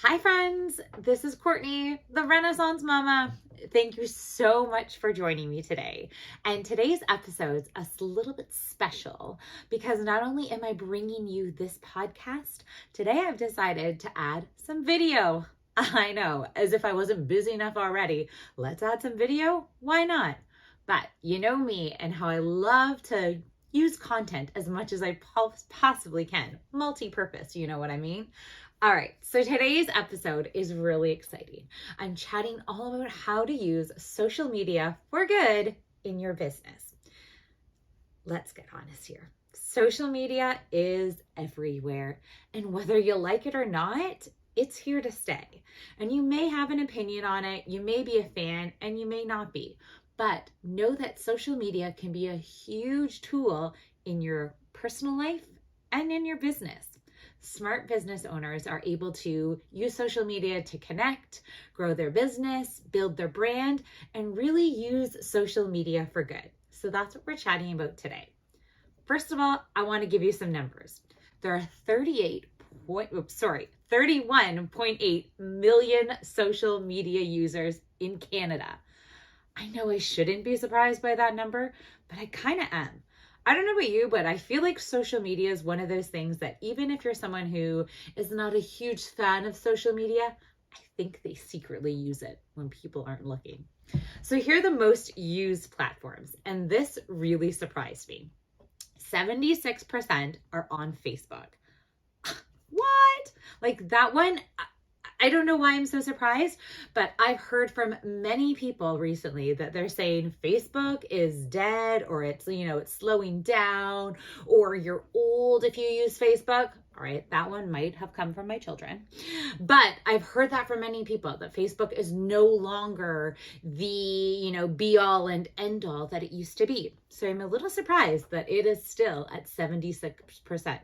Hi friends, this is Courtney, the Renaissance Mama. Thank you so much for joining me today. And today's episode's a little bit special because not only am I bringing you this podcast, today I've decided to add some video. I know, as if I wasn't busy enough already. Let's add some video? Why not? But you know me and how I love to use content as much as I possibly can. Multi-purpose, you know what I mean? All right, so today's episode is really exciting. I'm chatting all about how to use social media for good in your business. Let's get honest here. Social media is everywhere, and whether you like it or not, it's here to stay. And you may have an opinion on it, you may be a fan, and you may not be. But know that social media can be a huge tool in your personal life and in your business. Smart business owners are able to use social media to connect, grow their business, build their brand, and really use social media for good. So that's what we're chatting about today. First of all, I want to give you some numbers. There are 31.8 million social media users in Canada. I know I shouldn't be surprised by that number, but I kind of am. I don't know about you, but I feel like social media is one of those things that even if you're someone who is not a huge fan of social media, I think they secretly use it when people aren't looking. So here are the most used platforms, and this really surprised me. 76% are on Facebook. What? Like that one, I don't know why I'm so surprised, but I've heard from many people recently that they're saying Facebook is dead, or it's slowing down, or you're old if you use Facebook. All right, that one might have come from my children. But I've heard that from many people, that Facebook is no longer the, be all and end all that it used to be. So I'm a little surprised that it is still at 76%.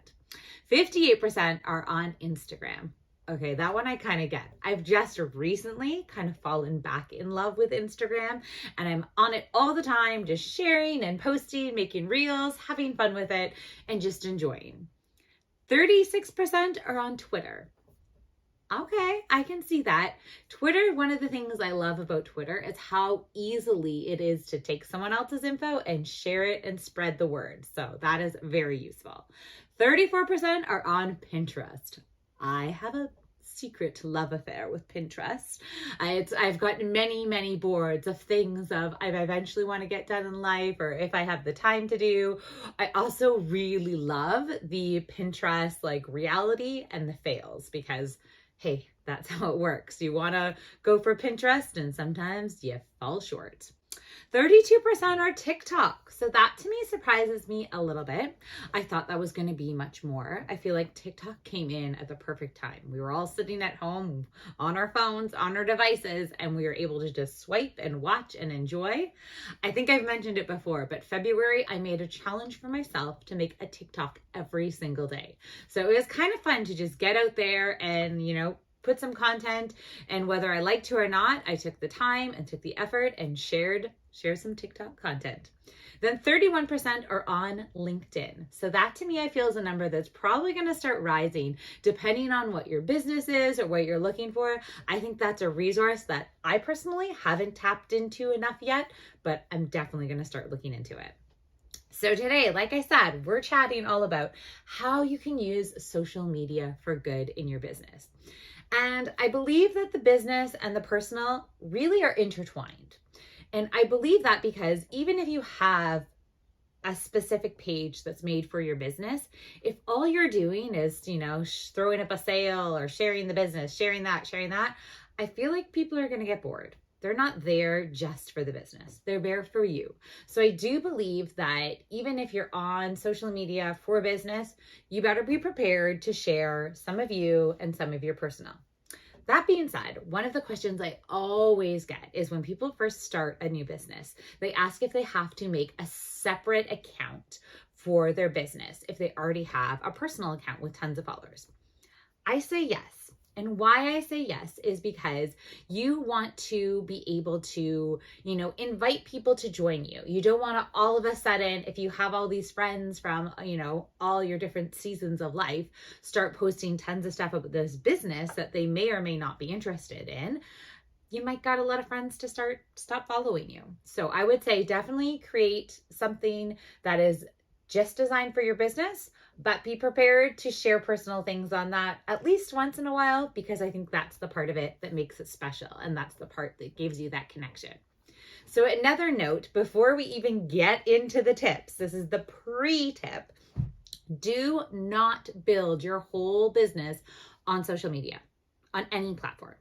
58% are on Instagram. Okay, that one I kind of get. I've just recently kind of fallen back in love with Instagram, and I'm on it all the time, just sharing and posting, making reels, having fun with it, and just enjoying. 36% are on Twitter. Okay, I can see that. Twitter, one of the things I love about Twitter is how easily it is to take someone else's info and share it and spread the word. So that is very useful. 34% are on Pinterest. I have a secret love affair with Pinterest. I've got many boards of things I eventually want to get done in life, or if I have the time to do. I also really love the Pinterest reality and the fails, because hey, that's how it works. You want to go for Pinterest and sometimes you fall short. 32% are TikTok. So that to me surprises me a little bit. I thought that was going to be much more. I feel like TikTok came in at the perfect time. We were all sitting at home on our phones, on our devices, and we were able to just swipe and watch and enjoy. I think I've mentioned it before, but February, I made a challenge for myself to make a TikTok every single day. So it was kind of fun to just get out there and, put some content, and whether I liked to or not, I took the time and took the effort and shared some TikTok content. Then 31% are on LinkedIn. So that to me, I feel is a number that's probably going to start rising depending on what your business is or what you're looking for. I think that's a resource that I personally haven't tapped into enough yet, but I'm definitely going to start looking into it. So today, like I said, we're chatting all about how you can use social media for good in your business. And I believe that the business and the personal really are intertwined. And I believe that because even if you have a specific page that's made for your business, if all you're doing is, throwing up a sale or sharing the business, sharing that, I feel like people are going to get bored. They're not there just for the business. They're there for you. So I do believe that even if you're on social media for business, you better be prepared to share some of you and some of your personal. That being said, one of the questions I always get is when people first start a new business, they ask if they have to make a separate account for their business if they already have a personal account with tons of followers. I say yes. And why I say yes is because you want to be able to, invite people to join you. You don't want to all of a sudden, if you have all these friends from, all your different seasons of life, start posting tons of stuff about this business that they may or may not be interested in. You might got a lot of friends to stop following you. So I would say definitely create something that is just designed for your business, but be prepared to share personal things on that at least once in a while, because I think that's the part of it that makes it special. And that's the part that gives you that connection. So another note, before we even get into the tips, this is the pre-tip. Do not build your whole business on social media, on any platform.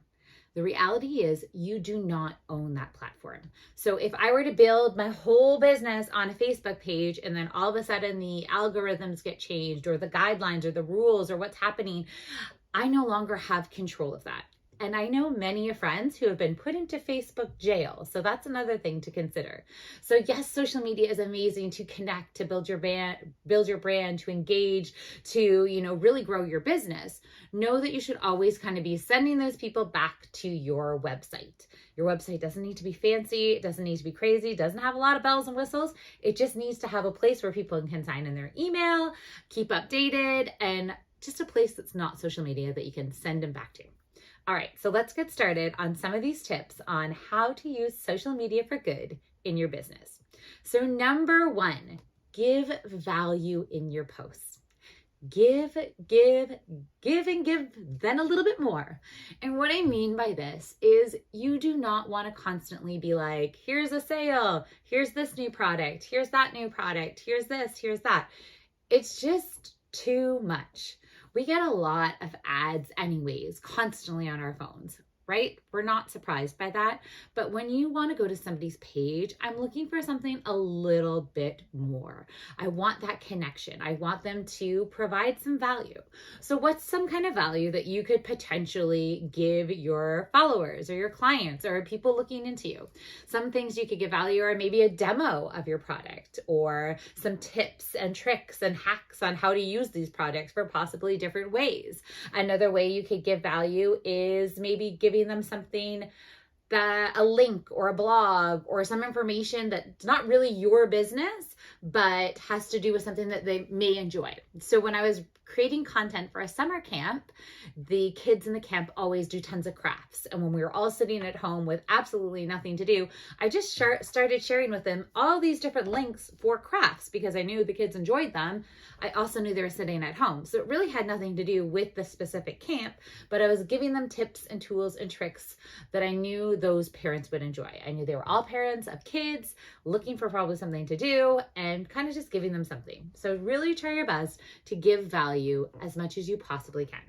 The reality is you do not own that platform. So if I were to build my whole business on a Facebook page and then all of a sudden the algorithms get changed or the guidelines or the rules or what's happening, I no longer have control of that. And I know many friends who have been put into Facebook jail. So that's another thing to consider. So yes, social media is amazing to connect, to build your brand, to engage, to, really grow your business. Know that you should always kind of be sending those people back to your website. Your website doesn't need to be fancy. It doesn't need to be crazy. It doesn't have a lot of bells and whistles. It just needs to have a place where people can sign in their email, keep updated, and just a place that's not social media that you can send them back to. All right, so let's get started on some of these tips on how to use social media for good in your business. So number one, give value in your posts. Give, and give, then a little bit more. And what I mean by this is you do not want to constantly be like, here's a sale, here's this new product, here's that new product, here's this, here's that. It's just too much. We get a lot of ads anyways, constantly on our phones, right? We're not surprised by that. But when you want to go to somebody's page, I'm looking for something a little bit more. I want that connection. I want them to provide some value. So what's some kind of value that you could potentially give your followers or your clients or people looking into you? Some things you could give value are maybe a demo of your product or some tips and tricks and hacks on how to use these products for possibly different ways. Another way you could give value is maybe giving them something, a link or a blog or some information that's not really your business, but has to do with something that they may enjoy. So when I was creating content for a summer camp, the kids in the camp always do tons of crafts. And when we were all sitting at home with absolutely nothing to do, I just started sharing with them all these different links for crafts because I knew the kids enjoyed them. I also knew they were sitting at home. So it really had nothing to do with the specific camp, but I was giving them tips and tools and tricks that I knew those parents would enjoy. I knew they were all parents of kids looking for probably something to do and kind of just giving them something. So really try your best to give value as much as you possibly can.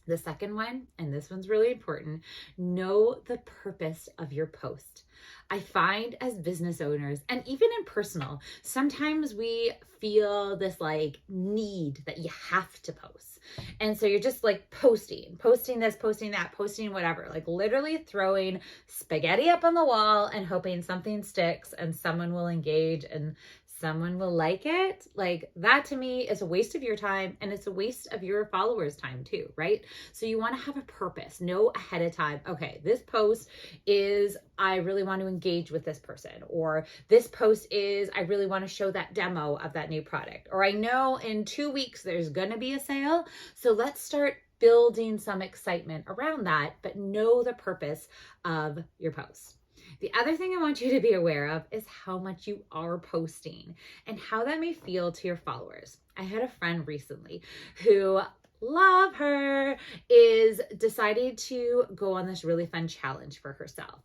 The second one, and this one's really important, know the purpose of your post. I find as business owners and even in personal, sometimes we feel this need that you have to post. And so you're just posting this, posting that, posting whatever, literally throwing spaghetti up on the wall and hoping something sticks and someone will engage and someone will like it. That to me is a waste of your time and it's a waste of your followers' time too, right? So you want to have a purpose. Know ahead of time, okay, this post is I really want to engage with this person, or this post is I really want to show that demo of that new product, or I know in 2 weeks there's going to be a sale. So let's start building some excitement around that, but know the purpose of your post. The other thing I want you to be aware of is how much you are posting and how that may feel to your followers. I had a friend recently who, love her, is decided to go on this really fun challenge for herself.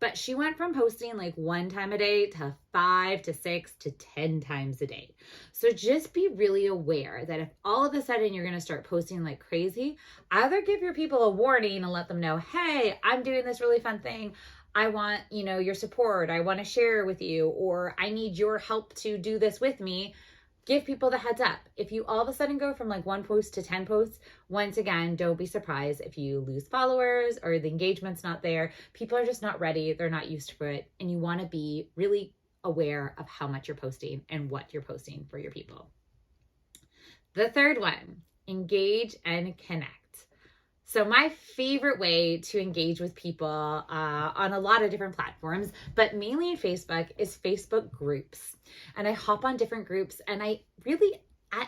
But she went from posting 1 time a day to 5 to 6 to 10 times a day. So just be really aware that if all of a sudden you're going to start posting like crazy, either give your people a warning and let them know, hey, I'm doing this really fun thing. I want, your support. I want to share with you, or I need your help to do this with me. Give people the heads up. If you all of a sudden go from 1 post to 10 posts, once again, don't be surprised if you lose followers or the engagement's not there. People are just not ready. They're not used to it. And you want to be really aware of how much you're posting and what you're posting for your people. The third one, engage and connect. So my favorite way to engage with people on a lot of different platforms, but mainly in Facebook, is Facebook groups. And I hop on different groups and I really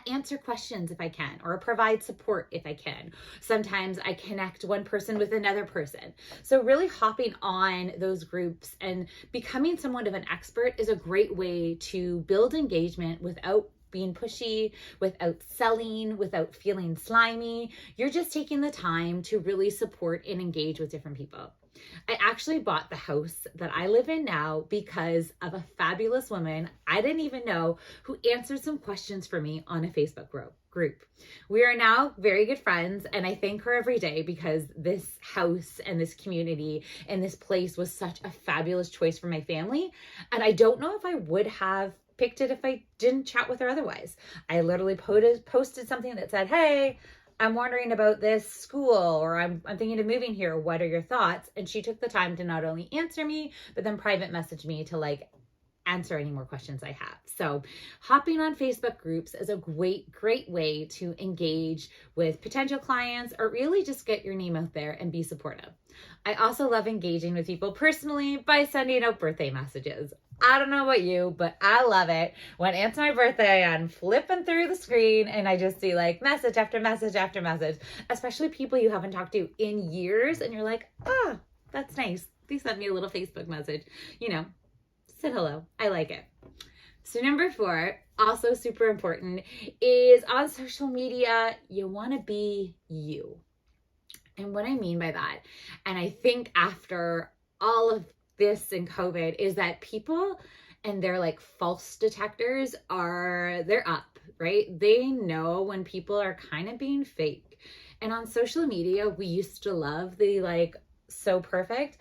answer questions if I can, or provide support if I can. Sometimes I connect one person with another person. So really hopping on those groups and becoming somewhat of an expert is a great way to build engagement without being pushy, without selling, without feeling slimy. You're just taking the time to really support and engage with different people. I actually bought the house that I live in now because of a fabulous woman I didn't even know, who answered some questions for me on a Facebook group. We are now very good friends, and I thank her every day because this house and this community and this place was such a fabulous choice for my family. And I don't know if I would have picked it if I didn't chat with her otherwise. I literally posted something that said, hey, I'm wondering about this school, or I'm thinking of moving here. What are your thoughts? And she took the time to not only answer me, but then private message me to answer any more questions I have. So hopping on Facebook groups is a great way to engage with potential clients, or really just get your name out there and be supportive. I also love engaging with people personally by sending out birthday messages. I don't know about you, but I love it. When it's my birthday, I'm flipping through the screen and I just see message after message after message, especially people you haven't talked to in years. And you're like, oh, that's nice. They sent me a little Facebook message, said hello. I like it. So number 4, also super important, is on social media, you want to be you. And what I mean by that, and I think after all of this in COVID, is that people and their false detectors they're up, right? They know when people are kind of being fake. And on social media, we used to love the so perfect.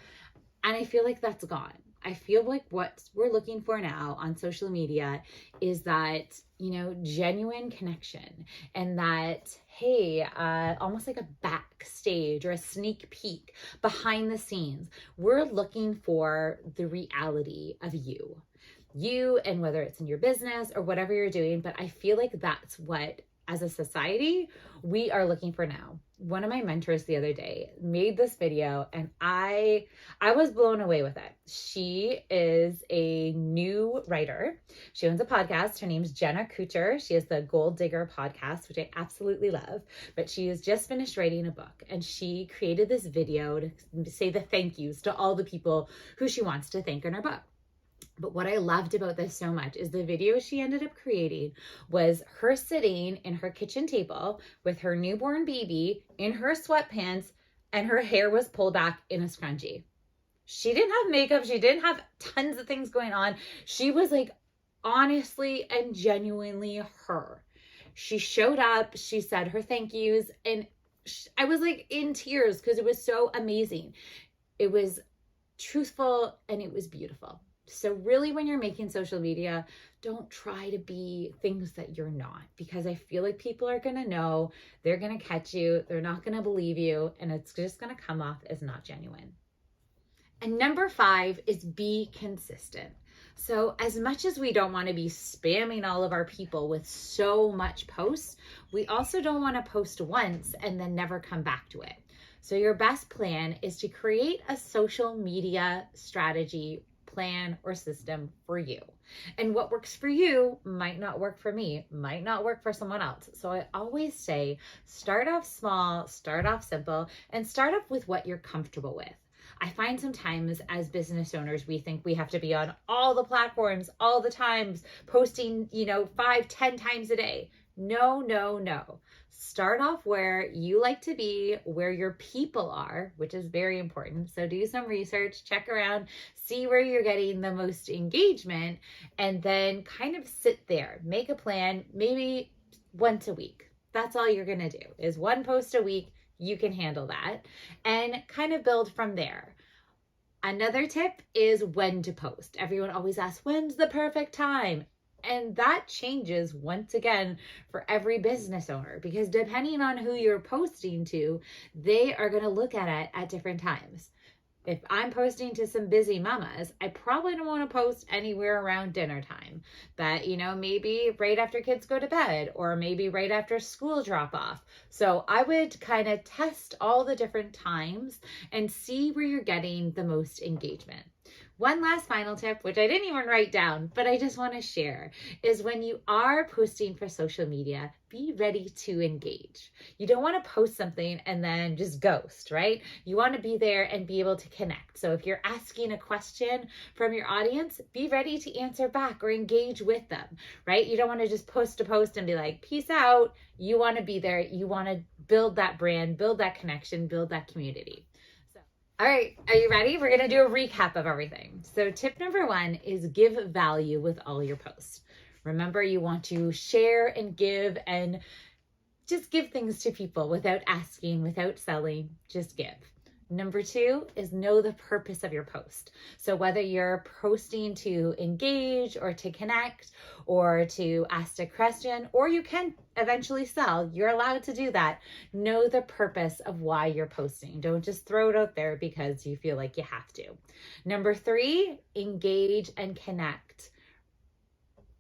And I feel like that's gone. I feel like what we're looking for now on social media is that, genuine connection, and that, hey, almost like a backstage or a sneak peek behind the scenes. We're looking for the reality of you, and whether it's in your business or whatever you're doing. But I feel like that's what, as a society, we are looking for now. One of my mentors the other day made this video and I was blown away with it. She is a new writer. She owns a podcast. Her name's Jenna Kutcher. She has the Gold Digger podcast, which I absolutely love. But she has just finished writing a book, and she created this video to say the thank yous to all the people who she wants to thank in her book. But what I loved about this so much is the video she ended up creating was her sitting in her kitchen table with her newborn baby in her sweatpants, and her hair was pulled back in a scrunchie. She didn't have makeup. She didn't have tons of things going on. She was honestly and genuinely her. She showed up. She said her thank yous. And I was in tears because it was so amazing. It was truthful and it was beautiful. So really, when you're making social media, don't try to be things that you're not, because I feel like people are going to know, they're going to catch you, they're not going to believe you, and it's just going to come off as not genuine. And number 5 is be consistent. So as much as we don't want to be spamming all of our people with so much posts, we also don't want to post once and then never come back to it. So your best plan is to create a social media strategy plan or system for you. And what works for you might not work for me, might not work for someone else. So I always say, start off small, start off simple, and start off with what you're comfortable with. I find sometimes as business owners, we think we have to be on all the platforms all the times, posting, 5, 10 times a day. No. Start off where you like to be, where your people are, which is very important. So do some research, check around, see where you're getting the most engagement, and then kind of sit there, make a plan, maybe once a week. That's all you're going to do is one post a week. You can handle that and kind of build from there. Another tip is when to post. Everyone always asks, when's the perfect time? And that changes once again for every business owner, because depending on who you're posting to, they are going to look at it at different times. If I'm posting to some busy mamas, I probably don't want to post anywhere around dinner time, but maybe right after kids go to bed or maybe right after school drop off. So I would kind of test all the different times and see where you're getting the most engagement. One last final tip, which I didn't even write down, but I just want to share, is when you are posting for social media, be ready to engage. You don't want to post something and then just ghost, right? You want to be there and be able to connect. So if you're asking a question from your audience, be ready to answer back or engage with them, right? You don't want to just post a post and be like, peace out. You want to be there. You want to build that brand, build that connection, build that community. All right, are you ready? We're going to do a recap of everything. So tip number 1 is give value with all your posts. Remember, you want to share and give and just give things to people without asking, without selling, just give. Number 2 is know the purpose of your post. So whether you're posting to engage or to connect or to ask a question, or you can eventually sell, you're allowed to do that. Know the purpose of why you're posting. Don't just throw it out there because you feel like you have to. Number 3, engage and connect.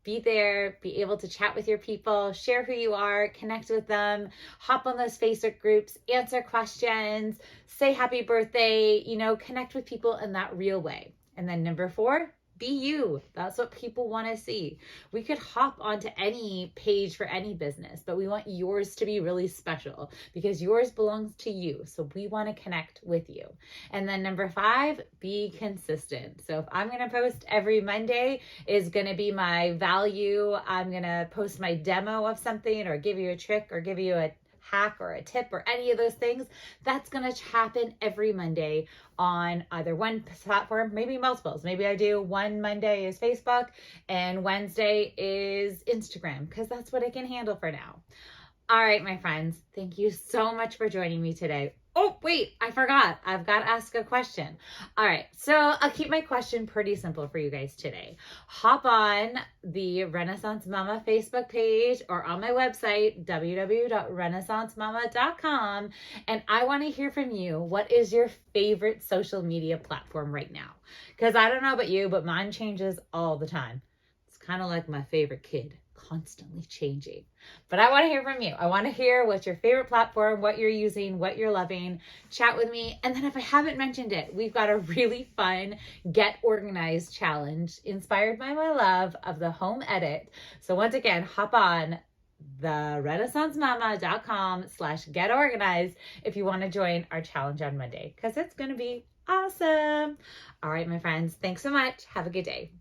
Be there, be able to chat with your people, share who you are, connect with them, hop on those Facebook groups, answer questions, say happy birthday, connect with people in that real way. And then number 4, be you. That's what people want to see. We could hop onto any page for any business, but we want yours to be really special because yours belongs to you. So we want to connect with you. And then number 5, be consistent. So if I'm going to post every Monday is going to be my value. I'm going to post my demo of something or give you a trick or give you a hack or a tip or any of those things. That's going to happen every Monday on either one platform, maybe multiples. Maybe I do one Monday is Facebook and Wednesday is Instagram because that's what I can handle for now. All right, my friends, thank you so much for joining me today. Oh, wait, I forgot. I've got to ask a question. All right, so I'll keep my question pretty simple for you guys today. Hop on the Renaissance Mama Facebook page or on my website, www.renaissancemama.com, and I want to hear from you. What is your favorite social media platform right now? Because I don't know about you, but mine changes all the time. It's kind of like my favorite kid. Constantly changing. But I want to hear from you. I want to hear what's your favorite platform, what you're using, what you're loving. Chat with me. And then if I haven't mentioned it, we've got a really fun Get Organized challenge inspired by my love of the home edit. So once again, hop on the renaissancemama.com/get organized if you want to join our challenge on Monday because it's going to be awesome. All right, my friends, thanks so much. Have a good day.